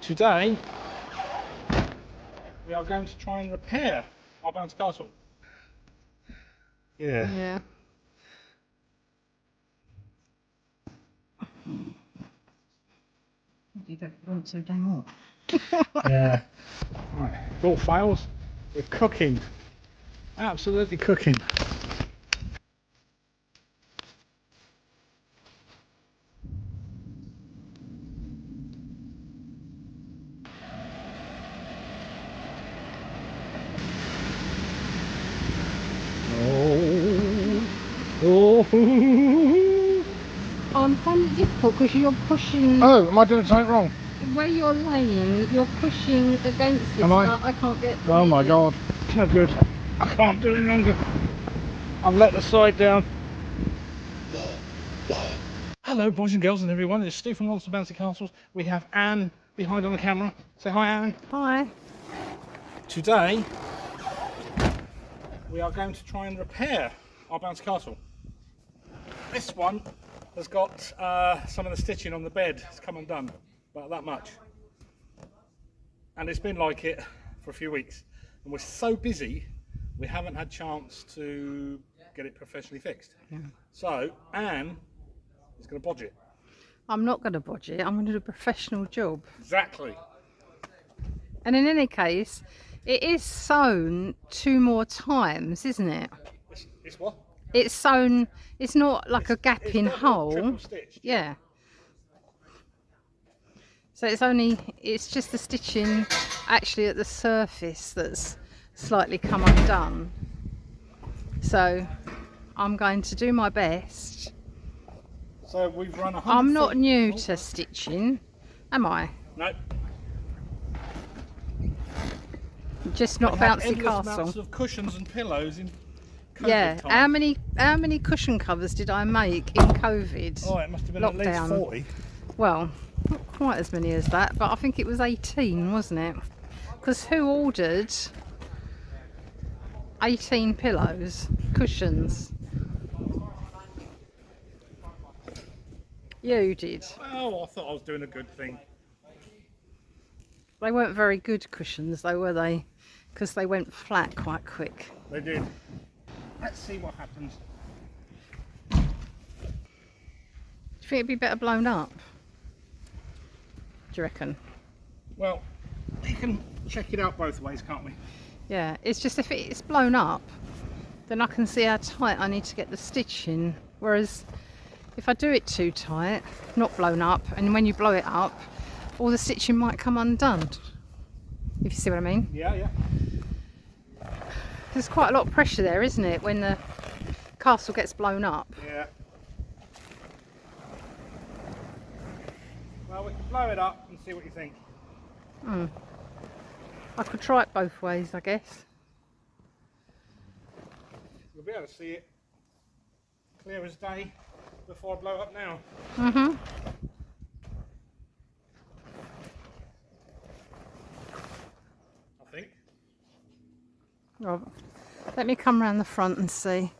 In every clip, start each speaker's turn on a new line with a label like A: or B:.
A: Today we are going to try and repair our Bouncy castle.
B: Yeah. You don't want so dang hot.
A: Yeah. Right. If all fails, we're cooking. Absolutely cooking. Oh.
B: I'm finding it difficult because you're pushing.
A: Oh, am I doing something wrong?
B: Where you're laying, you're pushing against it.
A: Am I?
B: I can't get.
A: Oh my god. No good. I can't do it any longer. I've let the side down. Hello boys and girls and everyone, it's Steve from Lots of Bouncy Castles. We have Anne behind on the camera. Say hi, Anne.
B: Hi.
A: Today we are going to try and repair our Bouncy Castle. This one has got some of the stitching on the bed. It's come undone, about that much. And it's been like it for a few weeks. And we're so busy, we haven't had chance to get it professionally fixed.
B: Yeah.
A: So Anne is going to bodge it.
B: I'm not going to bodge it. I'm going to do a professional job.
A: Exactly.
B: And in any case, it is sewn 2 more times, isn't it?
A: It's what?
B: It's sewn. It's not like a gaping hole.
A: Triple stitched.
B: Yeah. So it's just the stitching actually at the surface that's slightly come undone. So I'm going to do my best.
A: So we've run 100
B: I'm not
A: feet.
B: new to stitching, am I?
A: No.
B: Just not a
A: We had
B: bouncy
A: endless
B: castle.
A: amounts of cushions and pillows in COVID
B: Yeah.
A: time.
B: How many cushion covers did I make in COVID?
A: Oh, it must have been
B: Lockdown.
A: at least 40.
B: Well, not quite as many as that, but I think it was 18, wasn't it? Because who ordered 18 pillows, cushions? You did.
A: Well, I thought I was doing a good thing.
B: They weren't very good cushions though, were they? Because they went flat quite quick.
A: They did. Let's see what happens.
B: Do you think it'd be better blown up? Do you reckon?
A: Well, we can check it out both ways, can't we?
B: Yeah, it's just if it's blown up, then I can see how tight I need to get the stitch in. Whereas if I do it too tight, not blown up, and when you blow it up, all the stitching might come undone. If you see what I mean.
A: Yeah, yeah.
B: There's quite a lot of pressure there, isn't it, when the castle gets blown up?
A: Yeah. Well, we can blow it up and see what you think.
B: I could try it both ways, I guess.
A: You'll be able to see it clear as day before I blow up now.
B: Mhm.
A: I think.
B: Right. Let me come round the front and see.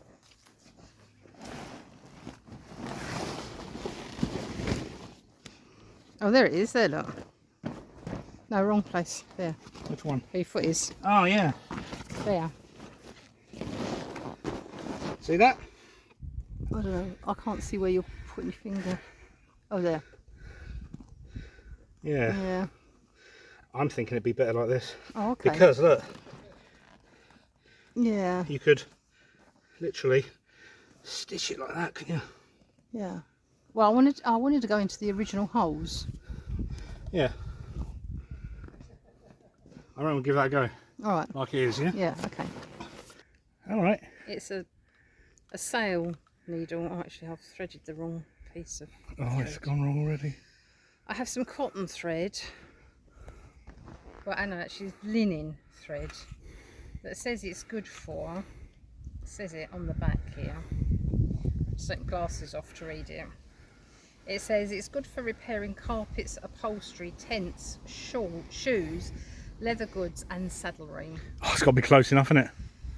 B: Oh, there it is. There, look. No, wrong place. There.
A: Which one?
B: Where your foot is.
A: Oh, yeah.
B: There.
A: See that?
B: I don't know. I can't see where you're putting your finger. Oh, there.
A: Yeah.
B: Yeah.
A: I'm thinking it'd be better like this.
B: Oh, okay.
A: Because, look,
B: Yeah.
A: you could literally stitch it like that, couldn't you?
B: Yeah. Well, I wanted to go into the original holes.
A: Yeah. I reckon we'll give that a go.
B: All right.
A: Like it is, yeah?
B: Yeah. Okay.
A: All right.
B: It's a sail needle. Oh, actually, I've threaded the wrong piece of.
A: Oh, it's gone wrong already.
B: I have some cotton thread. Well, I know actually linen thread that says it's good for. It says it on the back here. Just take glasses off to read it. It says it's good for repairing carpets, upholstery, tents, shoes, leather goods and saddlery.
A: Oh, it's got to be close enough, isn't it?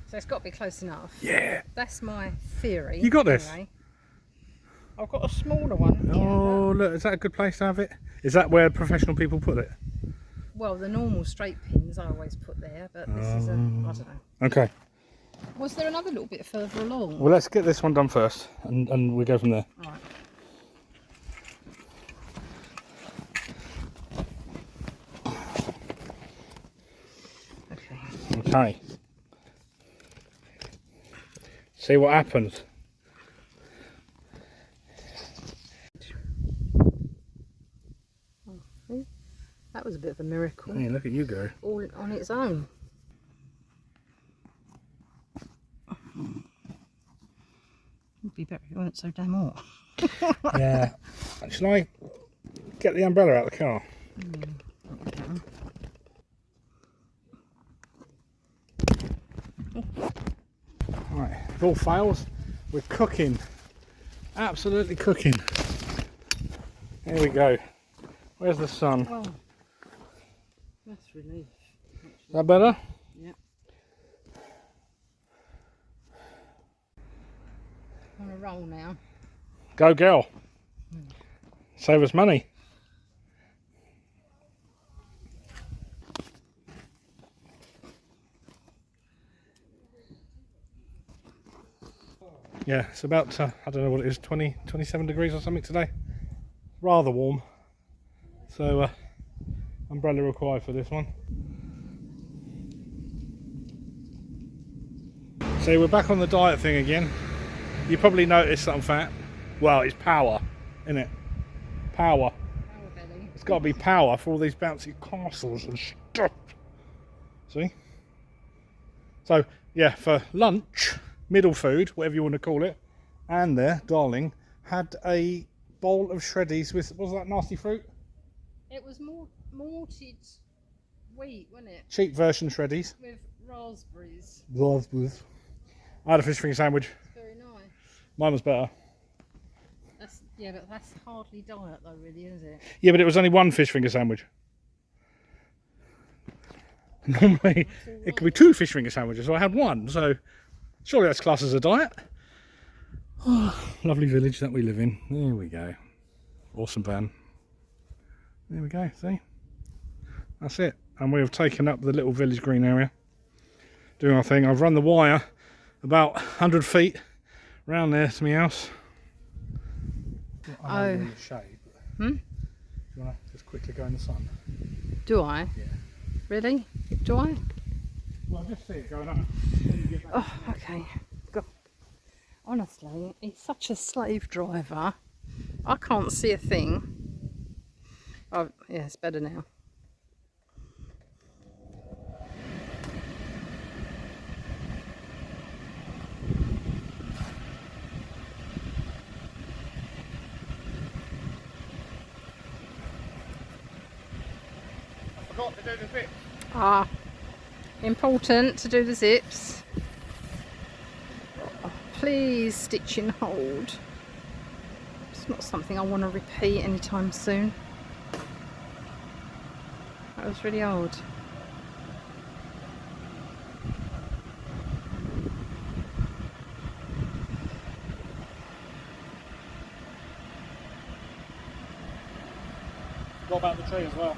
B: So it's got to be close enough.
A: Yeah.
B: That's my theory.
A: You got this?
B: Anyway. I've got a smaller one.
A: Oh, look, is that a good place to have it? Is that where professional people put it?
B: well, the normal straight pins I always put there, but this is a, I don't know.
A: Okay.
B: Was there another little bit further along?
A: Well, let's get this one done first, and we go from there.
B: Right. Okay.
A: Okay. See what happens.
B: That was a bit of a miracle.
A: Hey, look at you go.
B: All on its own. It'd be better if it weren't so damn hot.
A: Yeah. Shall I get the umbrella out of the car? Right, if all fails, we're cooking. Absolutely cooking. Here we go. Where's the sun?
B: Oh, that's relief.
A: Is that better?
B: Yeah. On a roll now.
A: Go girl. Save us money. Yeah, it's about, I don't know what it is, 27 degrees or something today. Rather warm. So, umbrella required for this one. So we're back on the diet thing again. You probably noticed that I'm fat. Well, it's power, isn't it? Power.
B: Power belly.
A: It's got to be power for all these bouncy castles and stuff. See? So, yeah, for lunch, middle food, whatever you want to call it, and there, darling, had a bowl of shreddies with, what was that nasty fruit?
B: It was more malted wheat, wasn't it?
A: Cheap version shreddies.
B: With raspberries.
A: Raspberries. I had a fish finger sandwich.
B: It's very nice.
A: Mine was better.
B: Yeah, but that's hardly diet though, really, is it?
A: Yeah, but it was only one fish finger sandwich. Normally, it could be two fish finger sandwiches, so I had one, so surely that's classed as a diet. Oh, lovely village that we live in. There we go. Awesome van. There we go, see? That's it. And we have taken up the little village green area. Doing our thing. I've run the wire about 100 feet around there to my house. I know you're in the shade, but do you want to just quickly go in the sun?
B: Do I?
A: Yeah.
B: Really? Do I?
A: Well, just see it going up.
B: Oh, okay. God. Honestly, he's such a slave driver. I can't see a thing. Oh, yeah, it's better now.
A: I forgot to do the bit.
B: Ah, important to do the zips. Oh, please stitch and hold. It's not something I want to repeat anytime soon. That was really odd.
A: Forgot about the tree as well.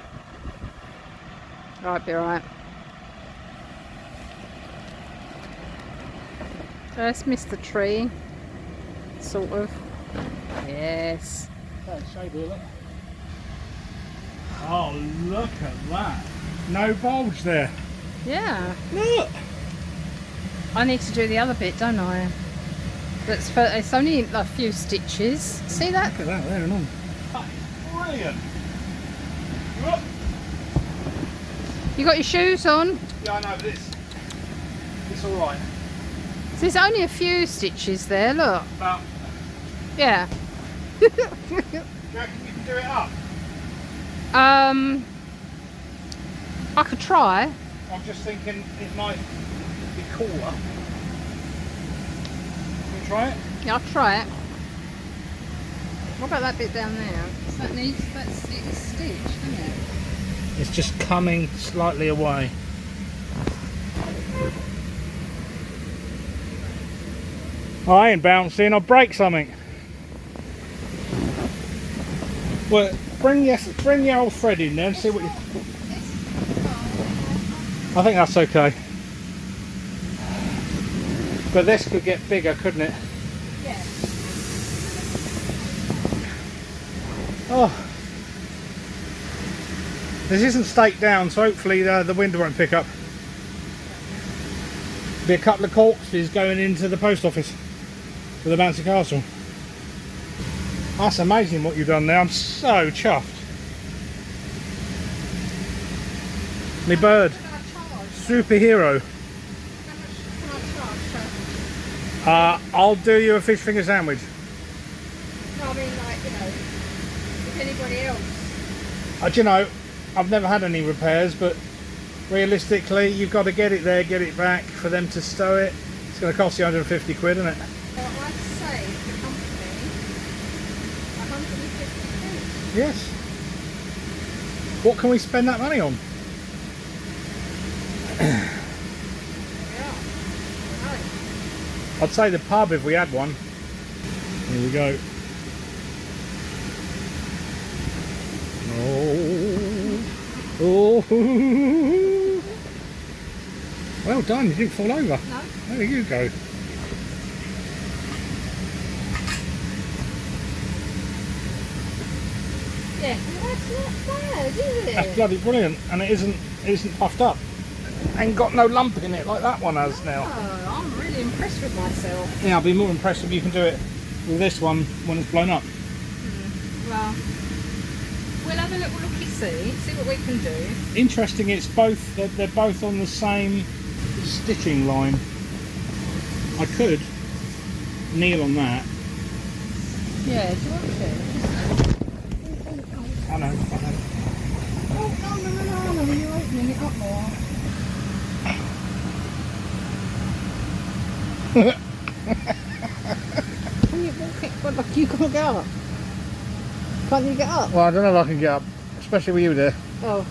B: Right, be alright. Just missed the tree. Sort of. Yes.
A: Okay, shady, look. Oh, look at that. No bulge there.
B: Yeah.
A: Look.
B: I need to do the other bit, don't I? That's for, it's only a few stitches. See that?
A: Look at that there and on. That is brilliant. Look.
B: You got your shoes on?
A: Yeah, I know, but it's alright.
B: So there's only a few stitches there, look.
A: About,
B: Yeah.
A: do you reckon you can do it up?
B: I could try.
A: I'm just thinking it might be cooler. Can you try it?
B: Yeah, I'll try it. What about that bit down there? That needs, that's stitched, doesn't it?
A: It's just coming slightly away. I ain't bouncing, I'll break something. Well, bring your old thread in there and see what you... I think that's okay. But this could get bigger, couldn't it?
B: Yeah.
A: Oh. This isn't staked down, so hopefully the wind won't pick up. Be a couple of corpses going into the post office for the Bouncy Castle. That's amazing what you've done there. I'm so chuffed. Me bird. Superhero. I'll do you a fish finger sandwich.
B: No, I mean, like, you know, if anybody else.
A: Do you know, I've never had any repairs, but realistically, you've got to get it there, get it back, for them to stow it. It's going to cost you 150 quid, isn't it?
B: Well, I'd say the company 150 quid.
A: Yes. What can we spend that money on?
B: Yeah.
A: I'd say the pub if we had one. Here we go. Oh. Oh. Well done, you didn't fall over.
B: No.
A: There you go.
B: Yeah, well, that's not bad, is it?
A: That's bloody brilliant, and it isn't puffed up. Ain't got no lump in it like that one has now.
B: Oh, I'm really impressed with myself.
A: Yeah, I'll be more impressed if you can do it with this one when it's blown up.
B: Well, we'll have a little looky see what we can do.
A: Interesting, it's both, they're both on the same stitching line. I could kneel on that.
B: Yeah, do you want to?
A: I know.
B: Oh, no, you're opening it up more. Can you walk it? But like you can't get up. Can't you get up?
A: Well, I don't know if I can get up, especially with you there.
B: Oh.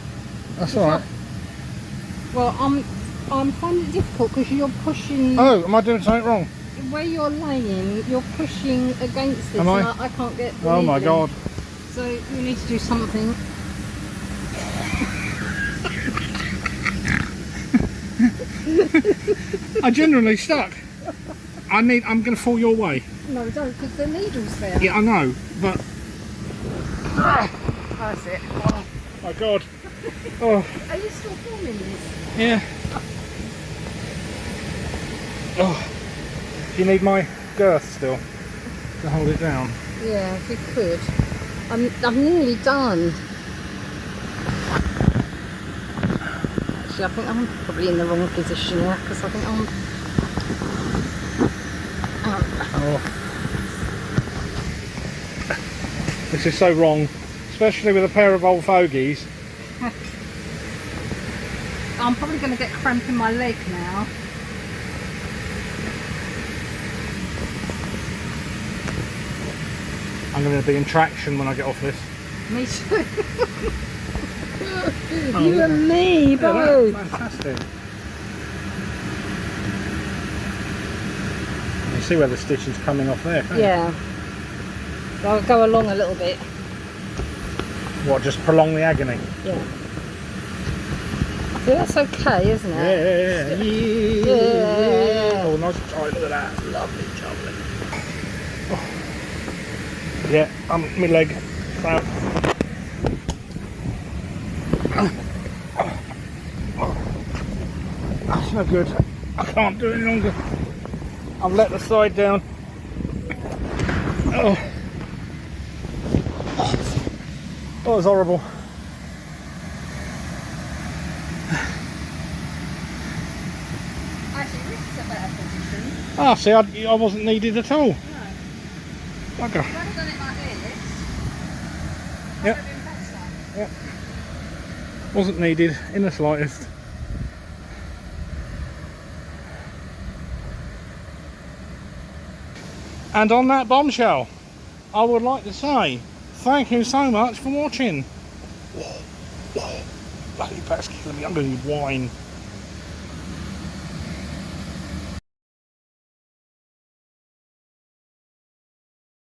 A: That's alright.
B: Well, I'm finding it difficult because you're pushing.
A: Oh, am I doing something wrong?
B: Where you're laying, you're pushing against this.
A: Am I?
B: And I can't get.
A: Oh my
B: lead in.
A: god.
B: So you need to do something.
A: I generally stuck. I'm going to fall your way.
B: No, don't, because the needle's there.
A: Yeah, I know, but...
B: That's it.
A: Oh my god. Oh,
B: Are you still filming this?
A: yeah. Oh, do you need my girth still to hold it down?
B: Yeah, if you could. I'm nearly done. Actually, I think I'm probably in the wrong position here because I think I'm.
A: Oh. This is so wrong, especially with a pair of old fogies.
B: I'm probably going to get cramp in my leg now.
A: I'm going to be in traction when I get off this.
B: Me too.
A: Oh,
B: You and me
A: yeah,
B: both.
A: that's fantastic. You see where the stitching's coming off there, can't you?
B: Yeah. I'll go along a little bit.
A: What, just prolong the agony?
B: Yeah. I feel that's okay, isn't it?
A: Yeah. Oh, nice and tight, look at that. Lovely, lovely. Oh. Yeah, my leg. Crap. That's no good. I can't do it any longer. I've let the side down. Oh. Oh, it was horrible.
B: Actually, this is a better position.
A: Ah, see, I wasn't needed at all.
B: No.
A: Bugger.
B: If I'd have done it like this, I'd
A: Yep.
B: have been better.
A: Yep. Wasn't needed in the slightest. And on that bombshell, I would like to say thank you so much for watching. Bloody back's killing me. I'm going to need wine.